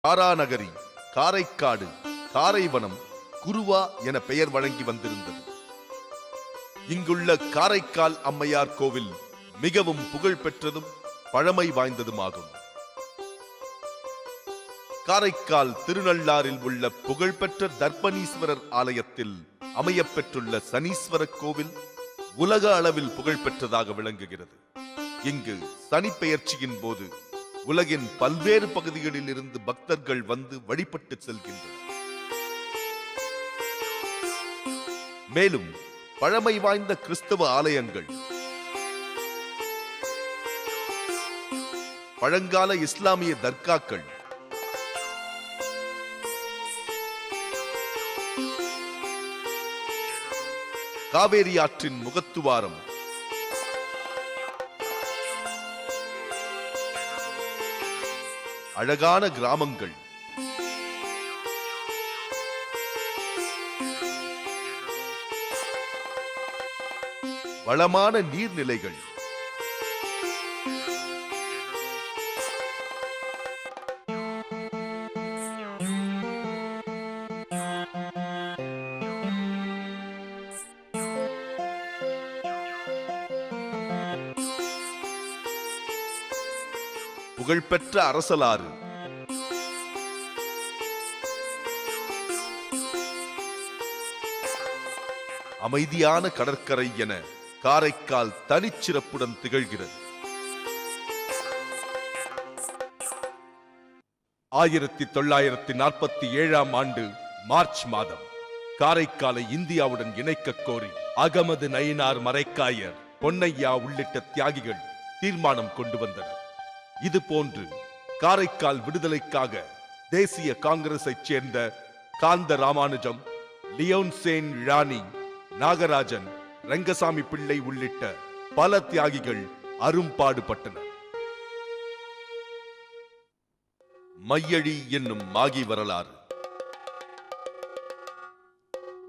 காராநகரி, காரைக்காடு, காரைவனம், குருவா என பெயர் வழங்கி வந்திருந்தது. இங்குள்ள காரைக்கால் அம்மையார் கோவில் மிகவும் புகழ் பெற்றதும் பழமை வாய்ந்ததுமாகும். காரைக்கால் திருநள்ளாறில் உள்ள புகழ்பெற்ற தர்ப்பணீஸ்வரர் ஆலயத்தில் அமையப்பெற்றுள்ள சனீஸ்வர கோவில் உலக அளவில் புகழ்பெற்றதாக விளங்குகிறது. இங்கு சனி பெயர்ச்சியின் போது உலகின் பல்வேறு பகுதிகளில் இருந்து பக்தர்கள் வந்து வழிபட்டு செல்கின்றனர். மேலும் பழமை வாய்ந்த கிறிஸ்தவ ஆலயங்கள், பழங்கால இஸ்லாமிய தர்காக்கள், காவேரி ஆற்றின் முகத்துவாரம், அழகான கிராமங்கள், வளமான நீர்நிலைகள், புகழ்பெற்ற அரசலாறு, அமைதியான கடற்கரை என காரைக்கால் தனிச்சிறப்புடன் திகழ்கிறது. 1947 ஆண்டு மார்ச் மாதம் காரைக்காலை இந்தியாவுடன் இணைக்க கோரி அகமது நயினார் மரைக்காயர், பொன்னையா உள்ளிட்ட தியாகிகள் தீர்மானம் கொண்டு வந்தனர். இது போன்று காரைக்கால் விடுதலைக்காக தேசிய காங்கிரஸை சேர்ந்த காந்த ராமானுஜம், லியோன் சேன் ராணி, நாகராஜன், ரங்கசாமி பிள்ளை உள்ளிட்ட பல தியாகிகள் அரும்பாடுபட்டனர். மையழி என்னும் மாகி வரலாறு.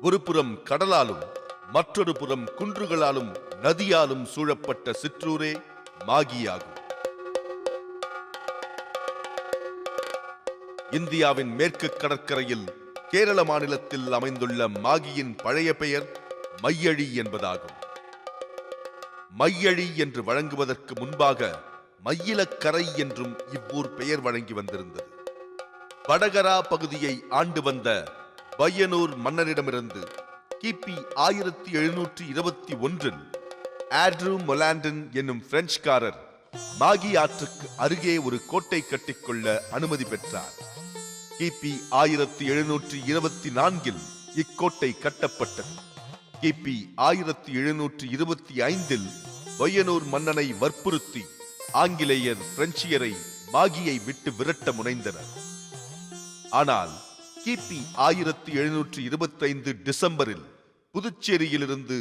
ஒரு புறம் கடலாலும் மற்றொரு புறம் குன்றுகளாலும் நதியாலும் சூழப்பட்ட சிற்றூரே மாகியாகும். இந்தியாவின் மேற்கு கடற்கரையில் கேரள மாநிலத்தில் அமைந்துள்ள மாகியின் பழைய பெயர் மையழி என்பதாகும். மையழி என்று வழங்குவதற்கு முன்பாக மையிலக்கரை என்றும் இவ்வூர் பெயர் வழங்கி வந்திருந்தது. வடகரா பகுதியை ஆண்டு வந்த பையனூர் மன்னரிடமிருந்து கிபி 1721 ஆண்ட்ரூ மொலாண்டன் என்னும் பிரெஞ்சுக்காரர் மாகி ஆற்றுக்கு அருகே ஒரு கோட்டை கட்டிக்கொள்ள அனுமதி பெற்றார். கிபி 1724 இக்கோட்டை கட்டப்பட்டது. கிபி 1725 பையனூர் மன்னனை வற்புறுத்தி ஆங்கிலேயர் பிரெஞ்சியரை மாகியை விட்டு விரட்ட முனைந்தனர். ஆனால் கிபி 1725 டிசம்பரில் புதுச்சேரியிலிருந்து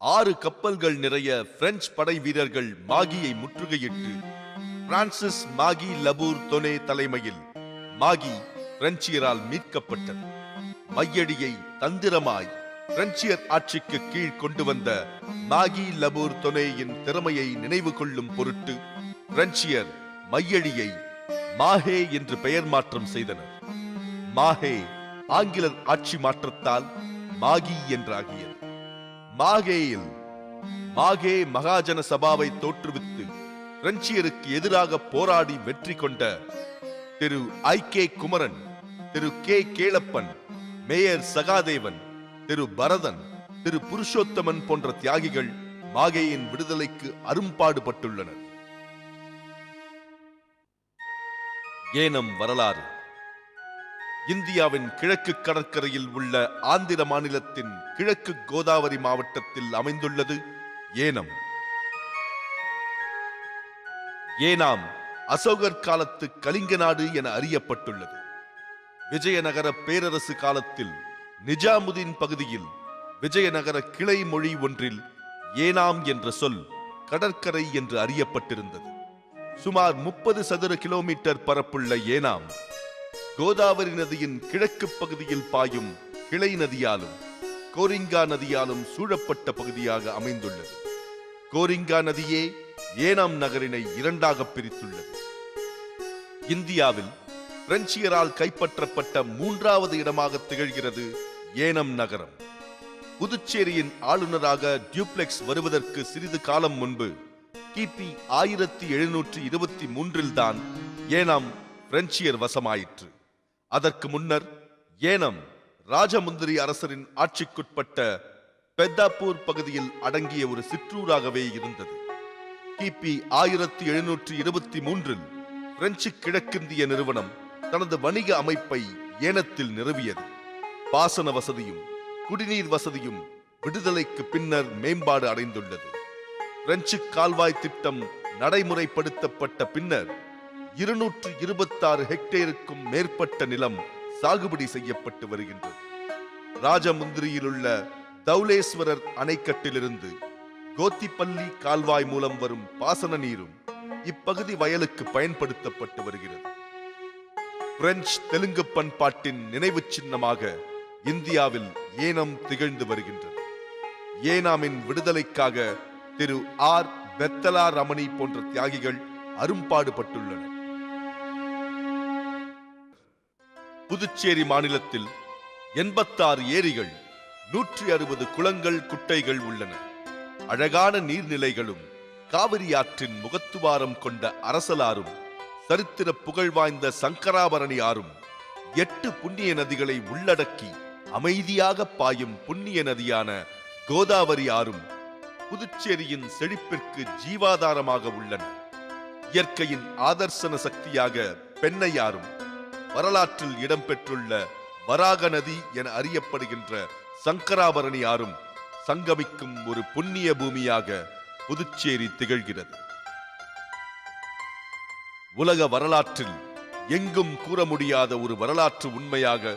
6 கப்பல்கள் நிறைய பிரெஞ்சு படை வீரர்கள் மாகியை முற்றுகையிட்டு பிரான்சிஸ் மாகி லபூர் தொனே தலைமையில் மாகி பிரெஞ்சியரால் மீட்கப்பட்டது. மையடியை தந்திரமாய் பிரெஞ்சியர் ஆட்சிக்கு கீழ் கொண்டு வந்த மாகி லபூர் தொனேயின் திறமையை நினைவு கொள்ளும் பொருட்டு பிரெஞ்சியர் மையடியை மாஹே என்று பெயர் மாற்றம் செய்தனர். மாஹே ஆங்கிலர் ஆட்சி மாற்றத்தால் மாகி என்றாகியது. மாகேயில் மாகே மகாஜன சபாவை தோற்றுவித்து பிரெஞ்சியருக்கு எதிராக போராடி வெற்றி கொண்ட திரு ஐ.கே. குமரன், திரு கே. கேளப்பன், மேயர் சகாதேவன், திரு பரதன், திரு புருஷோத்தமன் போன்ற தியாகிகள் மாகேயின் விடுதலைக்கு அரும்பாடுபட்டுள்ளனர். ஏனம் வரலாறு. இந்தியாவின் கிழக்கு கடற்கரையில் உள்ள ஆந்திர மாநிலத்தின் கிழக்கு கோதாவரி மாவட்டத்தில் அமைந்துள்ளது ஏனம். ஏனாம் அசோகர் காலத்து கலிங்க நாடு என அறியப்பட்டுள்ளது. விஜயநகர பேரரசு காலத்தில் நிஜாமுதீன் பகுதியில் விஜயநகர கிளை மொழி ஒன்றில் ஏனாம் என்ற சொல் கடற்கரை என்று அறியப்பட்டிருந்தது. சுமார் 30 சதுர கிலோமீட்டர் பரப்புள்ள ஏனாம் கோதாவரி நதியின் கிழக்கு பகுதியில் பாயும் கிளை நதியாலும் கோரிங்கா நதியாலும் சூழப்பட்ட பகுதியாக அமைந்துள்ளது. கோரிங்கா நதியே ஏனாம் நகரினை இரண்டாக பிரித்துள்ளது. இந்தியாவில் பிரெஞ்சியரால் கைப்பற்றப்பட்ட 3வது இடமாக திகழ்கிறது ஏனம் நகரம். புதுச்சேரியின் ஆளுநராக டியூப்ளெக்ஸ் வருவதற்கு சிறிது காலம் முன்பு கிபி 1723 தான் ஏனாம் பிரெஞ்சியர் வசமாயிற்று. அதற்கு முன்னர் ஏனம் ராஜமுந்திரி அரசரின் ஆட்சிக்குட்பட்ட பெத்தாப்பூர் பகுதியில் அடங்கிய ஒரு சிற்றூராகவே இருந்தது. கிபி 1723 பிரெஞ்சு கிழக்கிந்திய நிறுவனம் தனது வணிக அமைப்பை ஏனத்தில் நிறுவியது. பாசன வசதியும் குடிநீர் வசதியும் விடுதலைக்கு பின்னர் மேம்பாடு அடைந்துள்ளது. பிரெஞ்சு கால்வாய் திட்டம் நடைமுறைப்படுத்தப்பட்ட பின்னர் 226 ஹெக்டேருக்கும் மேற்பட்ட நிலம் சாகுபடி செய்யப்பட்டு வருகின்றது. ராஜமுந்திரியில் உள்ள தௌலேஸ்வரர் அணைக்கட்டிலிருந்து கோத்திப்பள்ளி கால்வாய் மூலம் வரும் பாசன நீரும் இப்பகுதி வயலுக்கு பயன்படுத்தப்பட்டு வருகிறது. பிரெஞ்சு தெலுங்கு பண்பாட்டின் நினைவு சின்னமாக இந்தியாவில் ஏனம் திகழ்ந்து வருகின்றது. ஏனாமின் விடுதலைக்காக திரு ஆர். பெத்தலா ரமணி போன்ற தியாகிகள் அரும்பாடுபட்டுள்ளனர். புதுச்சேரி மாநிலத்தில் 86 ஏரிகள், 160 குளங்கள், குட்டைகள் உள்ளன. அழகான நீர்நிலைகளும் காவிரி ஆற்றின் முகத்துவாரம் கொண்ட அரசலாறும் சரித்திர புகழ் வாய்ந்த சங்கராபரணி ஆறும் 8 புண்ணிய நதிகளை உள்ளடக்கி அமைதியாக பாயும் புண்ணிய நதியான கோதாவரி ஆறும் புதுச்சேரியின் செழிப்பிற்கு ஜீவாதாரமாக உள்ளன. இயற்கையின் ஆதர்சன சக்தியாக பெண்ணையாறும் வரலாற்றில் இடம்பெற்றுள்ள வராக நதி என அறியப்படுகின்ற சங்கராபரணி ஆறும் சங்கமிக்கும் ஒரு புண்ணிய பூமியாக புதுச்சேரி திகழ்கிறது. உலக வரலாற்றில் எங்கும் கூற முடியாத ஒரு வரலாற்று உண்மையாக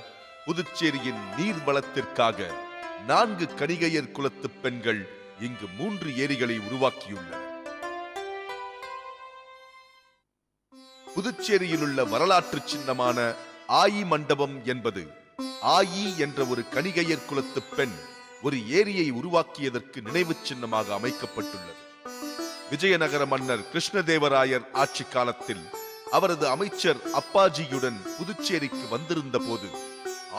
புதுச்சேரியின் நீர் வளத்திற்காக 4 கணிகையர் குலத்து பெண்கள் இங்கு 3 ஏரிகளை உருவாக்கியுள்ளனர். புதுச்சேரியில் உள்ள வரலாற்று சின்னமான ஆயி மண்டபம் என்பது ஆயி என்ற ஒரு கணிகையர் குலத்து பெண் ஒரு ஏரியை உருவாக்கியதற்கு நினைவு சின்னமாக அமைக்கப்பட்டுள்ளது. விஜயநகர மன்னர் கிருஷ்ணதேவராயர் ஆட்சி காலத்தில் அவரது அமைச்சர் அப்பாஜியுடன் புதுச்சேரிக்கு வந்திருந்த போது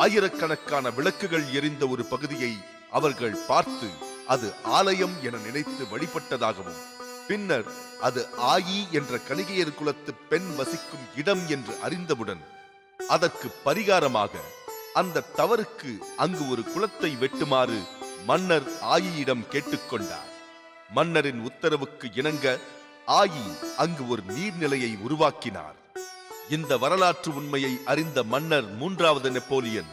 ஆயிரக்கணக்கான விளக்குகள் எரிந்த ஒரு பகுதியை அவர்கள் பார்த்து அது ஆலயம் என நினைத்து வழிபட்டதாகவும், பின்னர் அது ஆயி என்ற கணிகையர் குலத்து பெண் வசிக்கும் இடம் என்று அறிந்தவுடன் அதற்கு பரிகாரமாக அந்த தவறுக்கு அங்கு ஒரு குளத்தை வெட்டுமாறு மன்னர் ஆயியிடம் கேட்டுக்கொண்டார். மன்னரின் உத்தரவுக்கு இணங்க ஆயி அங்கு ஒரு நீர்நிலையை உருவாக்கினார். இந்த வரலாற்று உண்மையை அறிந்த மன்னர் 3வது நெப்போலியன்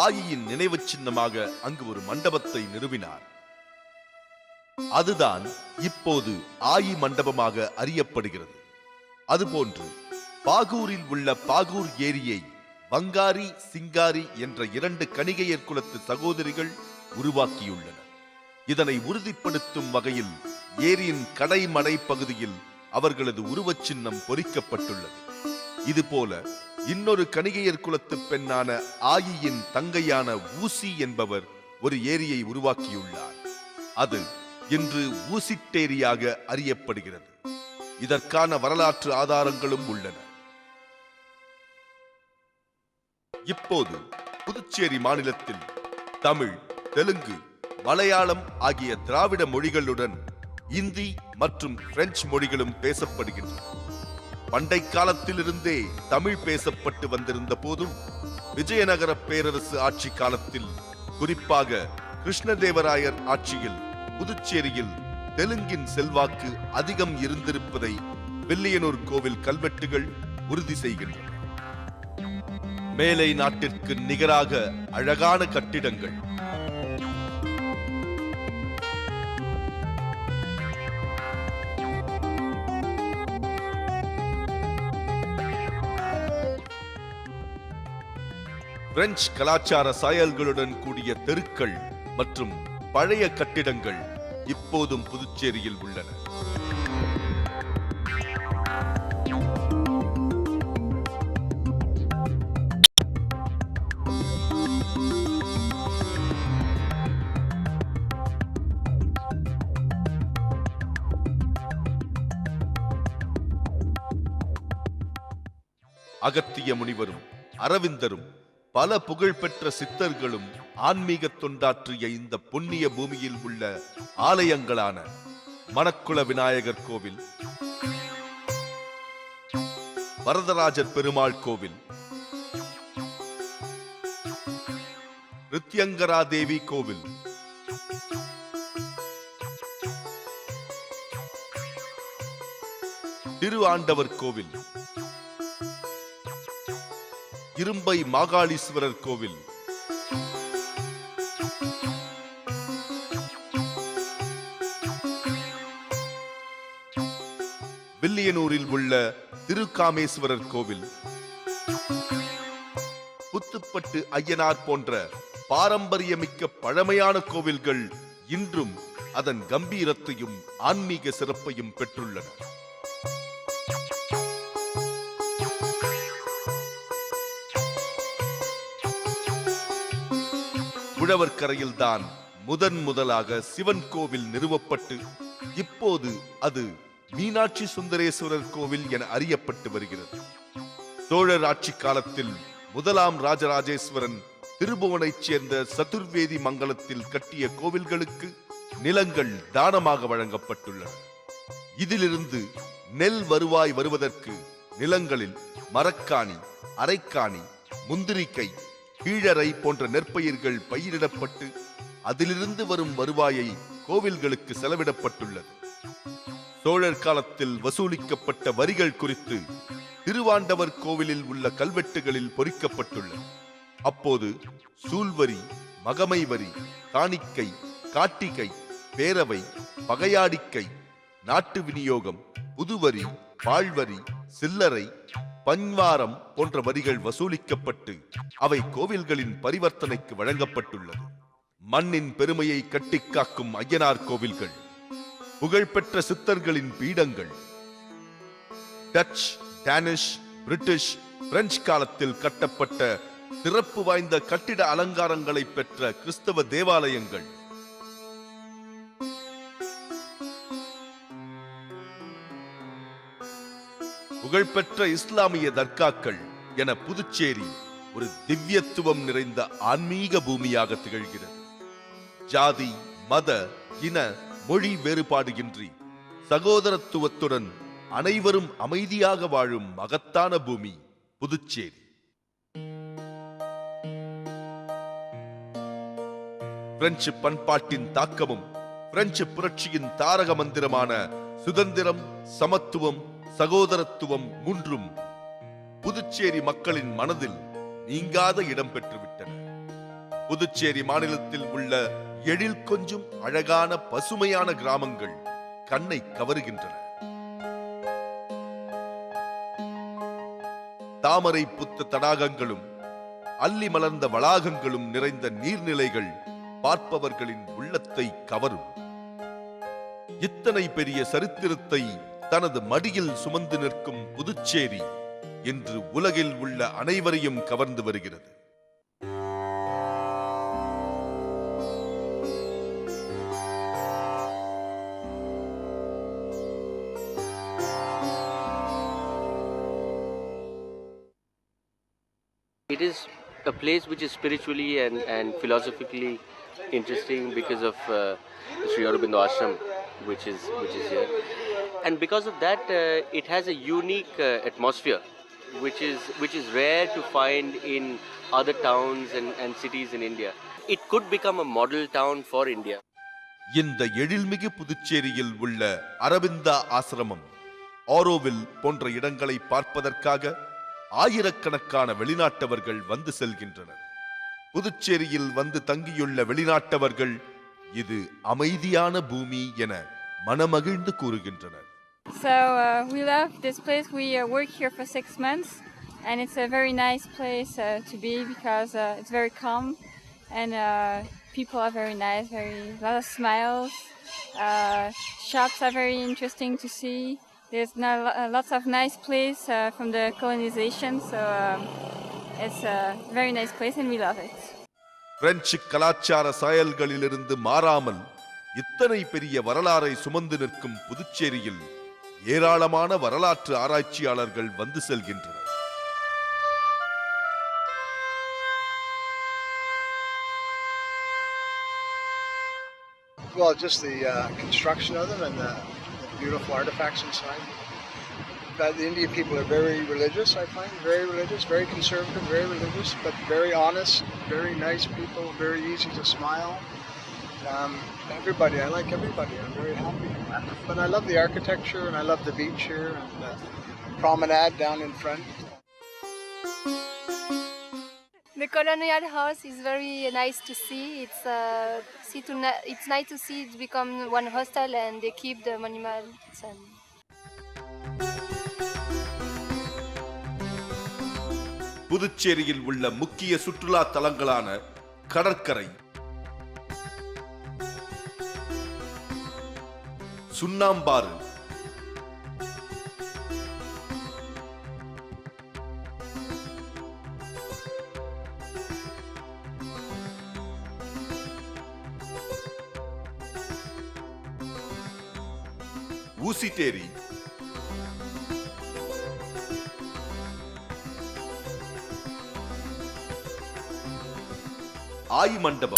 ஆயியின் நினைவு சின்னமாக அங்கு ஒரு மண்டபத்தை நிறுவினார். அதுதான் இப்போது ஆயி மண்டபமாக அறியப்படுகிறது. அதுபோன்று பாகூரில் உள்ள பாகூர் ஏரியை வங்காரி, சிங்காரி என்ற 2 கணிகையர் குலத்து சகோதரிகள் உருவாக்கியுள்ளனர். இதனை உறுதிப்படுத்தும் வகையில் ஏரியின் கடைமடை பகுதியில் அவர்களது உருவச் சின்னம் பொறிக்கப்பட்டுள்ளது. இதுபோல இன்னொரு கணிகையர் குலத்து பெண்ணான ஆயியின் தங்கையான ஊசி என்பவர் ஒரு ஏரியை உருவாக்கியுள்ளார். அது இன்று ஊசிட்டேரியாக அறியப்படுகிறது. இதற்கான வரலாற்று ஆதாரங்களும் உள்ளன. இப்போது புதுச்சேரி மாநிலத்தில் தமிழ், தெலுங்கு, மலையாளம் ஆகிய திராவிட மொழிகளுடன் இந்தி மற்றும் பிரெஞ்சு மொழிகளும் பேசப்படுகின்றன. பண்டை காலத்திலிருந்தே தமிழ் பேசப்பட்டு வந்திருந்த போதும் விஜயநகர பேரரசு ஆட்சி காலத்தில், குறிப்பாக கிருஷ்ணதேவராயர் ஆட்சியில் புதுச்சேரியில் தெலுங்கின் செல்வாக்கு அதிகம் இருந்திருப்பதை வில்லியனூர் கோவில் கல்வெட்டுகள் உறுதி செய்கின்றன. மேலை நாட்டிற்கு நிகராக அழகான கட்டிடங்கள், பிரெஞ்சு கலாச்சார சாயல்களுடன் கூடிய தெருக்கள் மற்றும் பழைய கட்டிடங்கள் இப்போதும் புதுச்சேரியில் உள்ளன. அகத்திய முனிவரும் அரவிந்தரும் பல புகழ்பெற்ற சித்தர்களும் ஆன்மீக தொண்டாற்றிய இந்த புண்ணிய பூமியில் உள்ள ஆலயங்களான மணக்குள விநாயகர் கோவில், வரதராஜர் பெருமாள் கோவில், ரித்யங்கரா தேவி கோவில், திரு ஆண்டவர் கோவில், இரும்பை மாகாளீஸ்வரர் கோவில், வில்லியனூரில் உள்ள திருக்காமேஸ்வரர் கோவில், புத்துப்பட்டு ஐயனார் போன்ற பாரம்பரியமிக்க பழமையான கோவில்கள் இன்றும் அதன் கம்பீரத்தையும் ஆன்மீக சிறப்பையும் பெற்றுள்ளன. உழவர்கரையில்தான் முதலாக சிவன் கோவில் நிறுவப்பட்டு இப்போது அது மீனாட்சி சுந்தரேஸ்வரர் கோவில் என அறியப்பட்டு வருகிறது. சோழர் ஆட்சி காலத்தில் முதலாம் ராஜராஜேஸ்வரன் திருபுவனைச் சேர்ந்த சதுர்வேதி மங்கலத்தில் கட்டிய கோவில்களுக்கு நிலங்கள் தானமாக வழங்கப்பட்டுள்ளன. இதிலிருந்து நெல் வருவாய் வருவதற்கு நிலங்களில் மரக்காணி, அரைக்காணி, முந்திரிக்கை, கீழரை போன்ற நெற்பயிர்கள் பயிரிடப்பட்டு அதிலிருந்து வரும் வருவாயை கோவில்களுக்கு செலவிடப்பட்டுள்ளது. சோழர் காலத்தில் வசூலிக்கப்பட்ட வரிகள் குறித்து திருவாண்டவர் கோவிலில் உள்ள கல்வெட்டுகளில் பொறிக்கப்பட்டுள்ளது. அப்போது சூல்வரி, மகமை வரி, காணிக்கை, காட்டிகை, பேரவை, பகையாடிக்கை, நாட்டு விநியோகம், புதுவரி, பாழ்வரி, சில்லறை, பஞ்வாரம் போன்ற வரிகள் வசூலிக்கப்பட்டு அவை கோவில்களின் பரிவர்த்தனைக்கு வழங்கப்பட்டுள்ளது. மண்ணின் பெருமையை கட்டிக்காக்கும் ஐயனார் கோவில்கள், புகழ்பெற்ற சித்தர்களின் பீடங்கள், டச், டேனிஷ், பிரிட்டிஷ், பிரெஞ்சு காலத்தில் கட்டப்பட்ட சிறப்பு வாய்ந்த கட்டிட அலங்காரங்களை பெற்ற கிறிஸ்தவ தேவாலயங்கள், புகழ்பெற்ற இஸ்லாமிய தர்காக்கள் என புதுச்சேரி ஒரு திவ்யத்துவம் நிறைந்த ஆன்மீக பூமியாக திகழ்கிறது. ஜாதி, மத, இன, மொழி வேறுபாடு இன்றி சகோதரத்துவத்துடன் அனைவரும் அமைதியாக வாழும் மகத்தான பூமி புதுச்சேரி. பிரெஞ்சு பண்பாட்டின் தாக்கமும் பிரெஞ்சு புரட்சியின் தாரக மந்திரமான சுதந்திரம், சமத்துவம், சகோதரத்துவம் மூன்றும் புதுச்சேரி மக்களின் மனதில் நீங்காத இடம் பெற்றுவிட்டன. புதுச்சேரி மாநிலத்தில் உள்ள எழில் கொஞ்சும் அழகான பசுமையான கிராமங்கள் கண்ணை கவருகின்றன. தாமரை புத்த தடாகங்களும் அல்லி மலர்ந்த வளாகங்களும் நிறைந்த நீர்நிலைகள் பார்ப்பவர்களின் உள்ளத்தை கவரும். இத்தனை பெரிய சரித்திரத்தை தனது மடியில் சுமந்து நிற்கும் புதுச்சேரி இன்று உலகில் உள்ள அனைவரையும் கவர்ந்து வருகிறது. It is a place which is spiritually and philosophically interesting because of Sri Aurobindo Ashram, which is here, and because of that, it has a unique atmosphere, which is rare to find in other towns and cities in India. It could become a model town for India. இந்த எழில்மிகு புதுச்சேரியில் உள்ள அரவிந்தா ஆசிரமம், ஆரோவில் போன்ற இடங்களை பார்ப்பதற்காக ஆயிரக்கணக்கான வெளிநாட்டவர்கள் வந்து செல்கின்றனர். புதுச்சேரியில் வந்து தங்கியுள்ள வெளிநாட்டவர்கள் இது அமைதியான பூமி என மனமகிழ்ந்து கூறுகின்றனர். So we love this place. We work here for 6 months and it's a very nice place to be because it's very calm and people are very nice, a lot of smiles. Shops are very interesting to see. There's lots of nice place from the colonization, so it's a very nice place and we love it. French கலாச்சார சாயல்களிலிருந்து மாறாமல் இத்தனை பெரிய வரலாறை சுமந்து நிற்கும் புதுச்சேரியில் ஏராளமான வரலாற்று ஆராய்ச்சியாளர்கள் வந்து செல்கின்றனர். Well, just the construction of them and the beautiful artifacts inside. But the Indian people are very religious, I find. Very religious, very conservative, very religious, but very honest, very nice people, very easy to smile. Everybody, I like everybody. I'm very happy. But I love the architecture and I love the beach here and the promenade down in front. The colonial house is very nice to see. It's nice to see it become one hostel and they keep the monuments. And புதுச்சேரியில் உள்ள முக்கிய சுற்றுலா தலங்களான கடற்கரை, சுண்ணாம்பாறு, ஊசிட்டேரி, ஆய் மண்டபம்,